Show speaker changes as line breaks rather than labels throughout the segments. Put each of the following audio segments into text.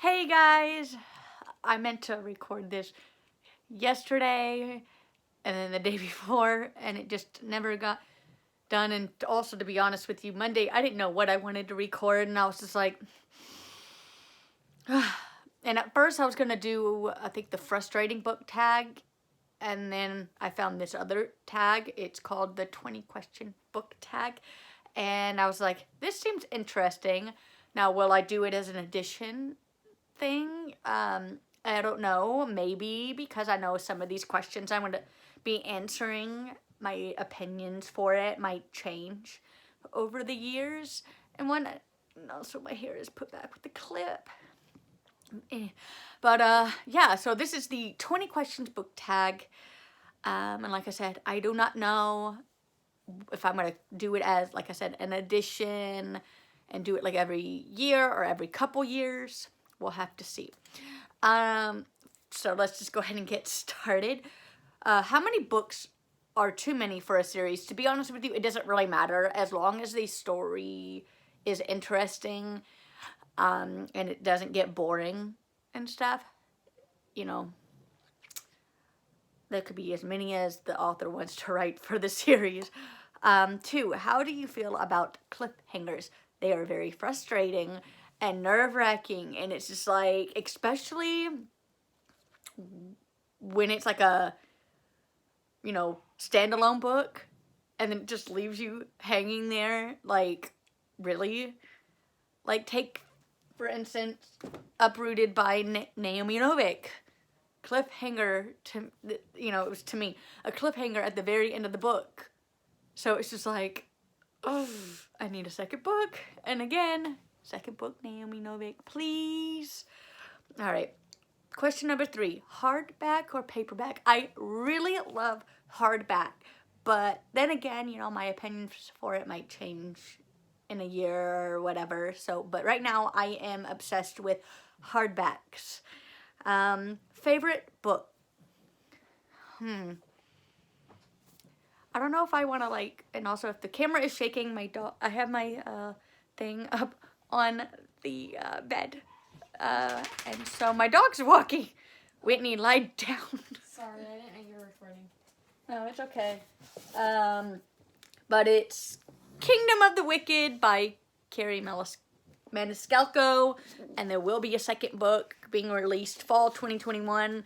Hey guys, I meant to record this yesterday and then the day before, and it just never got done. And also, to be honest with you, Monday I didn't know what I wanted to record, and I was just like, and at first I was gonna do, I think, the frustrating book tag, and then I found this other tag. It's called the 20 question book tag, and I was like, this seems interesting. Now, will I do it as an addition thing? I don't know. Maybe, because I know some of these questions I'm going to be answering, my opinions for it might change over the years. And one, also my hair is put back with the clip. But yeah, so this is the 20 questions book tag. And like I said, I do not know if I'm going to do it as, like I said, an addition and do it like every year or every couple years. We'll have to see. So let's just go ahead and get started. How many books are too many for a series? To be honest with you, it doesn't really matter as long as the story is interesting, and it doesn't get boring and stuff. You know, there could be as many as the author wants to write for the series. 2, how do you feel about cliffhangers? They are very frustrating and nerve-wracking, and it's just like, especially when it's like a, standalone book, and then it just leaves you hanging there, like, really? Like, take, for instance, Uprooted by Naomi Novik. Cliffhanger, it was, to me, a cliffhanger at the very end of the book. So it's just like, oh, I need a second book. And again, second book, Naomi Novik, please. All right. Question number 3, hardback or paperback? I really love hardback, but then again, my opinions for it might change in a year or whatever. So, but right now I am obsessed with hardbacks. Favorite book? I don't know if I want to, and also if the camera is shaking, I have my thing up on the bed. And so my dog's walking. Whitney, lie down.
Sorry, I didn't know you were recording.
No, it's okay. But it's Kingdom of the Wicked by Carrie Maniscalco, and there will be a second book being released fall 2021,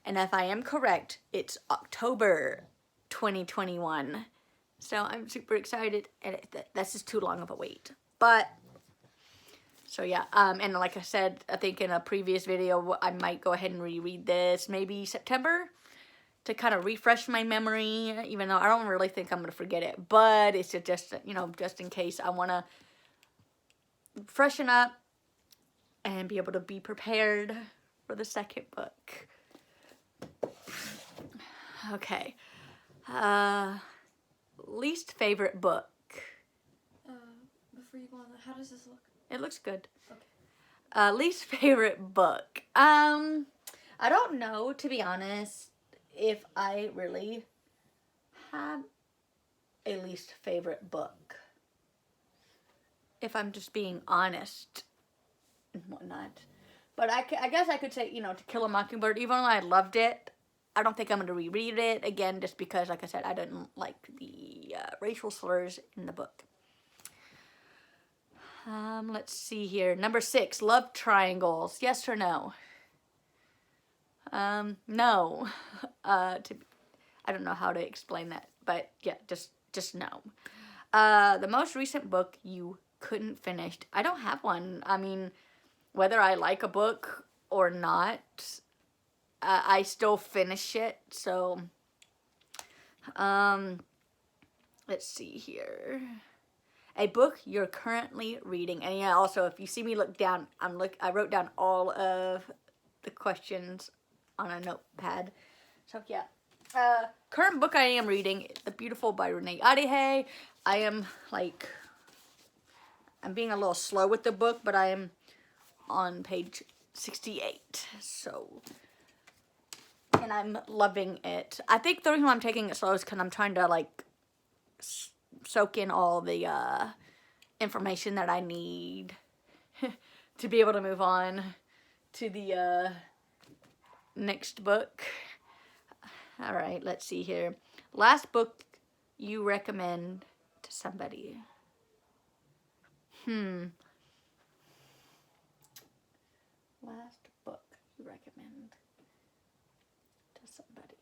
and if I am correct, it's October 2021. So I'm super excited, and that's just too long of a wait. But so yeah, and like I said, I think in a previous video, I might go ahead and reread this maybe September to kind of refresh my memory, even though I don't really think I'm going to forget it. But it's just, just in case I want to freshen up and be able to be prepared for the second book. Okay. Least favorite book?
Before you go on, how does this look?
It looks good.
Okay.
Least favorite book? I don't know, to be honest, if I really have a least favorite book. If I'm just being honest and whatnot. But I guess I could say, To Kill a Mockingbird, even though I loved it, I don't think I'm going to reread it again, just because, like I said, I didn't like the racial slurs in the book. Let's see here. Number 6, love triangles. Yes or no? No. I don't know how to explain that, but yeah, just no. The most recent book you couldn't finish. I don't have one. I mean, whether I like a book or not, I still finish it. So, let's see here. A book you're currently reading. And yeah, also, if you see me look down, I wrote down all of the questions on a notepad. So yeah. Current book I am reading, The Beautiful by Renee Adihei. I'm being a little slow with the book, but I am on page 68. So, and I'm loving it. I think the reason why I'm taking it slow is because I'm trying to soak in all the information that I need to be able to move on to the next book. All right, let's see here. Last book you recommend to somebody. Last book you recommend to somebody.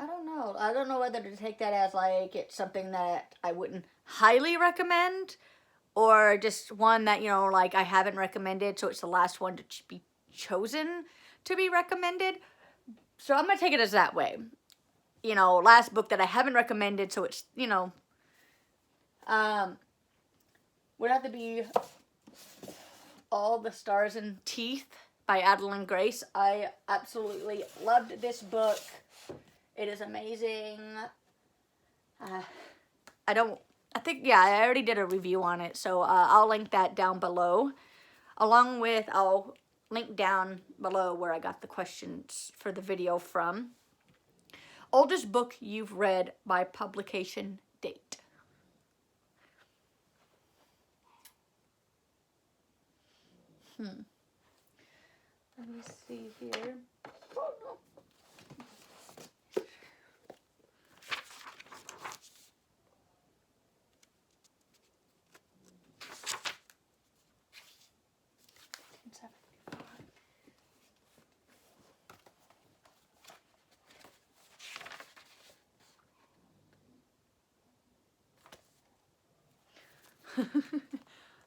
I don't know. I don't know whether to take that as like it's something that I wouldn't highly recommend, or just one that, you know, like I haven't recommended, so it's the last one to be chosen to be recommended. So I'm going to take it as that way. You know, last book that I haven't recommended, so it's, you know, would have to be All the Stars and Teeth by Adeline Grace. I absolutely loved this book. It is amazing. I think, yeah, I already did a review on it, so I'll link that down below. Along with, I'll link down below where I got the questions for the video from. Oldest book you've read by publication date. Let me see here. Oh, no.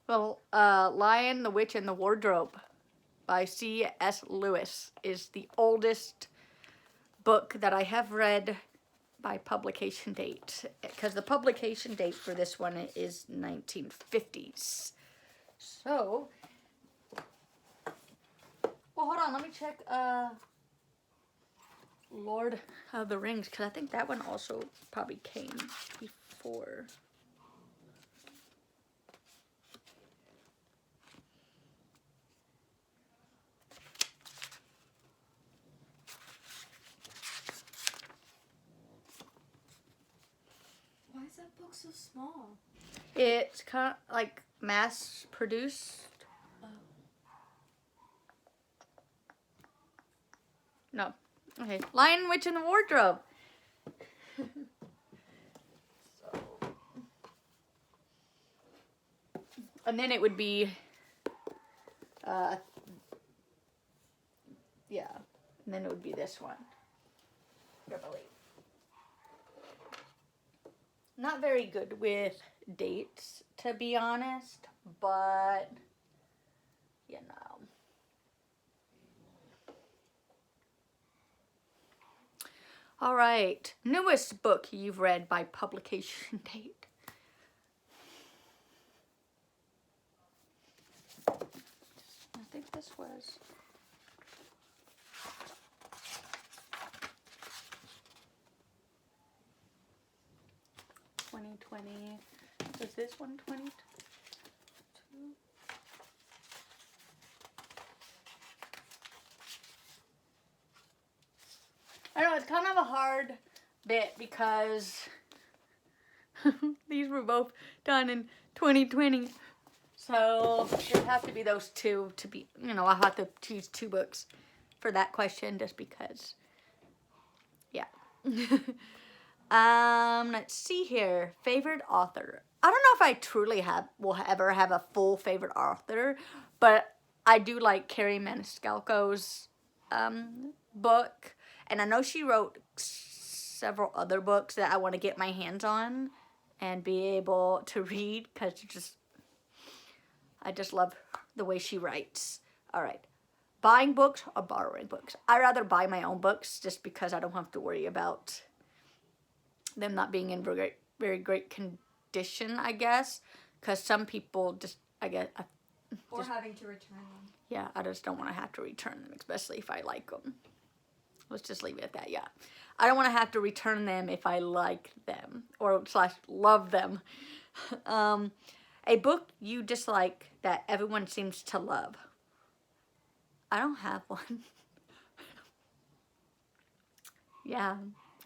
Well, Lion, the Witch, and the Wardrobe by C.S. Lewis is the oldest book that I have read by publication date, because the publication date for this one is 1950s. So, well, hold on, let me check Lord of the Rings, because I think that one also probably came before.
Why is that book so small?
It's kind of like mass produced.
Oh.
No. Okay. Lion, Witch, and the Wardrobe. So. And then it would be, yeah. And then it would be this one. I believe. Not very good with dates, to be honest, but, you know. All right, newest book you've read by publication date. I think this was... Was this one 22? I don't know, it's kind of a hard bit because these were both done in 2020. So it'd have to be those two to be, you know, I'll have to choose two books for that question just because, yeah. Let's see here. Favorite author. I don't know if I truly will ever have a full favorite author, but I do like Carrie Maniscalco's book, and I know she wrote several other books that I want to get my hands on and be able to read, because I just love the way she writes. All right. Buying books or borrowing books? I rather buy my own books just because I don't have to worry about them not being in very great condition, I guess, because some people just, I guess,
Or having to return them.
Yeah, I just don't want to have to return them, especially if I like them. Let's just leave it at that, yeah. I don't want to have to return them if I like them, or / love them. A book you dislike that everyone seems to love. I don't have one. Yeah.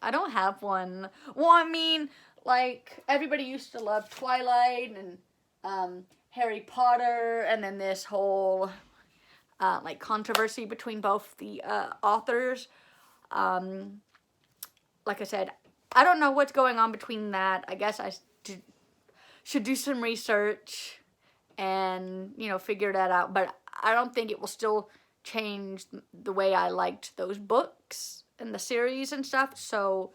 I don't have one. Well, I mean, like, everybody used to love Twilight and Harry Potter, and then this whole like controversy between both the authors. Like I said, I don't know what's going on between that. I guess I should do some research and, you know, figure that out. But I don't think it will still change the way I liked those books and the series and stuff. So,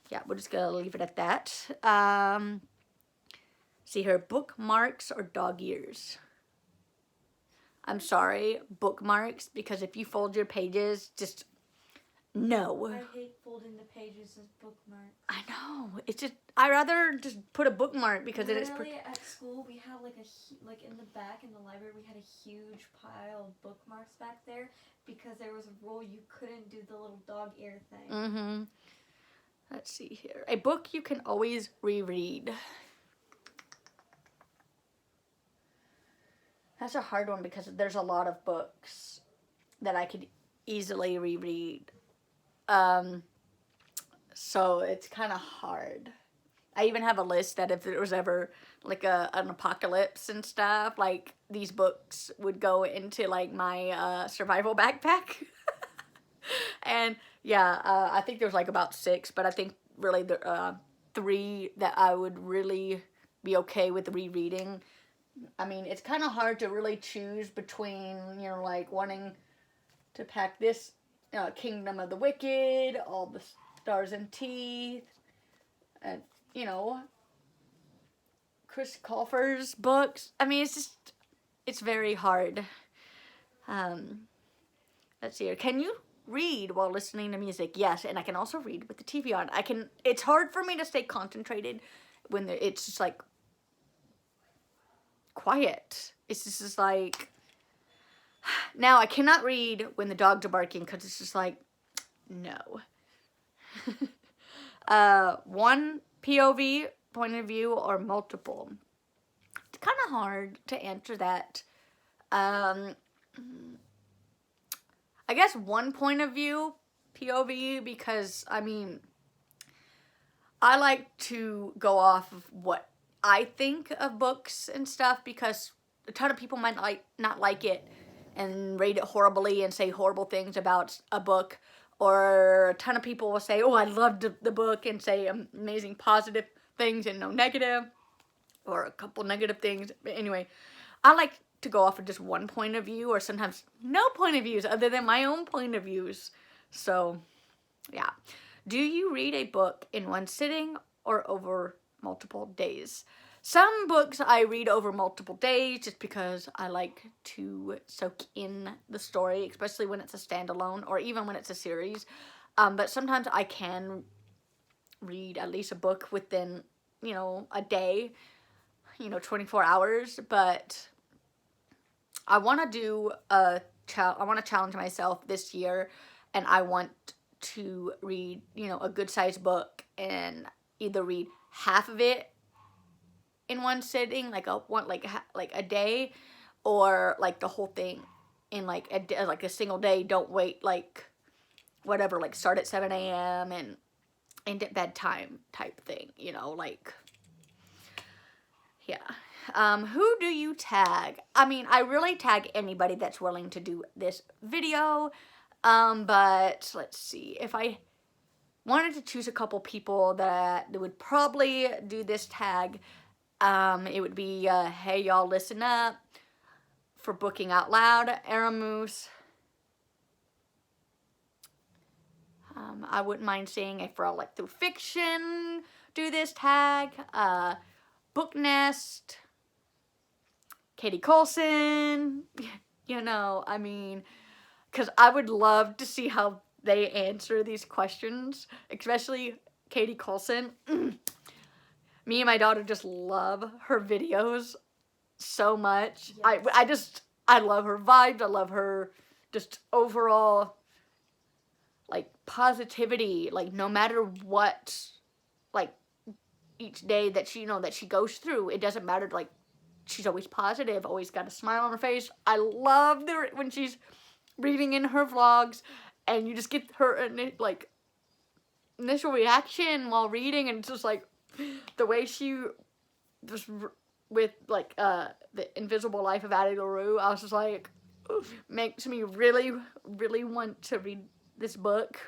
yeah, we're just going to leave it at that. See here, bookmarks or dog ears? I'm sorry, bookmarks, because if you fold your pages, just no.
I hate folding the pages as bookmarks.
I know. It's just, I'd rather just put a bookmark because it is...
Literally at school, we had like like in the back in the library, we had a huge pile of bookmarks back there because there was a rule you couldn't do the little dog ear thing.
Mm-hmm. Let's see here. A book you can always reread. That's a hard one because there's a lot of books that I could easily reread. So it's kind of hard. I even have a list that if there was ever like an apocalypse and stuff, like these books would go into like my survival backpack. And yeah, I think there's like about 6, but I think really the 3 that I would really be okay with rereading. I mean, it's kind of hard to really choose between, you know, like wanting to pack this Kingdom of the Wicked, All the Stars and Teeth, and, you know, Chris Colfer's books. I mean, it's just, it's very hard. Let's see here. Can you read while listening to music? Yes, and I can also read with the TV on. It's hard for me to stay concentrated when it's just like quiet. It's just like, now I cannot read when the dogs are barking because it's just like, no. One POV, point of view, or multiple? It's kind of hard to answer that. I guess one point of view, POV, because, I mean, I like to go off of what I think of books and stuff, because a ton of people might not like it and rate it horribly and say horrible things about a book, or a ton of people will say, oh, I loved the book, and say amazing positive things and no negative, or a couple negative things. But anyway, I like to go off of just one point of view, or sometimes no point of views other than my own point of views. So, yeah. Do you read a book in one sitting or over multiple days? Some books I read over multiple days just because I like to soak in the story, especially when it's a standalone or even when it's a series. But sometimes I can read at least a book within, you know, a day, 24 hours. But I want to do I want to challenge myself this year, and I want to read, a good-sized book and either read half of it in one sitting, like a day, or like the whole thing in like a single day. Don't wait, like whatever, like start at 7 a.m. and end at bedtime type thing, like, yeah. Who do you tag? I mean, I really tag anybody that's willing to do this video, but let's see, if I wanted to choose a couple people that would probably do this tag, it would be, Hey Y'all Listen Up, for Booking Out Loud, Aramoose. I wouldn't mind seeing if For All Like Through Fiction do this tag, Book Nest, Katie Coulson, I mean, because I would love to see how they answer these questions, especially Katie Coulson. Me and my daughter just love her videos so much. Yes. I love her vibes. I love her just overall, like, positivity. Like, no matter what, like, each day that she, that she goes through, it doesn't matter, like, she's always positive, always got a smile on her face. I love when she's reading in her vlogs, and you just get her, like, initial reaction while reading, and it's just, like, the way she just, with, like, The Invisible Life of Addie LaRue, I was just like, makes me really, really want to read this book.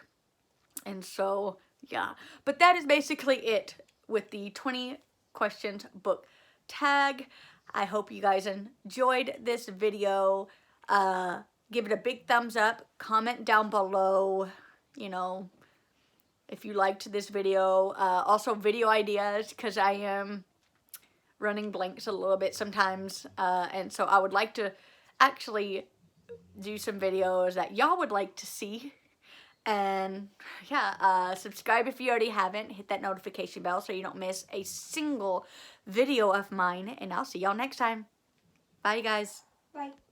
And so, yeah. But that is basically it with the 20 questions book tag. I hope you guys enjoyed this video. Give it a big thumbs up. Comment down below, you know, if you liked this video. Also, video ideas, because I am running blanks a little bit sometimes. And so I would like to actually do some videos that y'all would like to see. And yeah, subscribe if you already haven't. Hit that notification bell so you don't miss a single video of mine. And I'll see y'all next time. Bye, you guys.
Bye.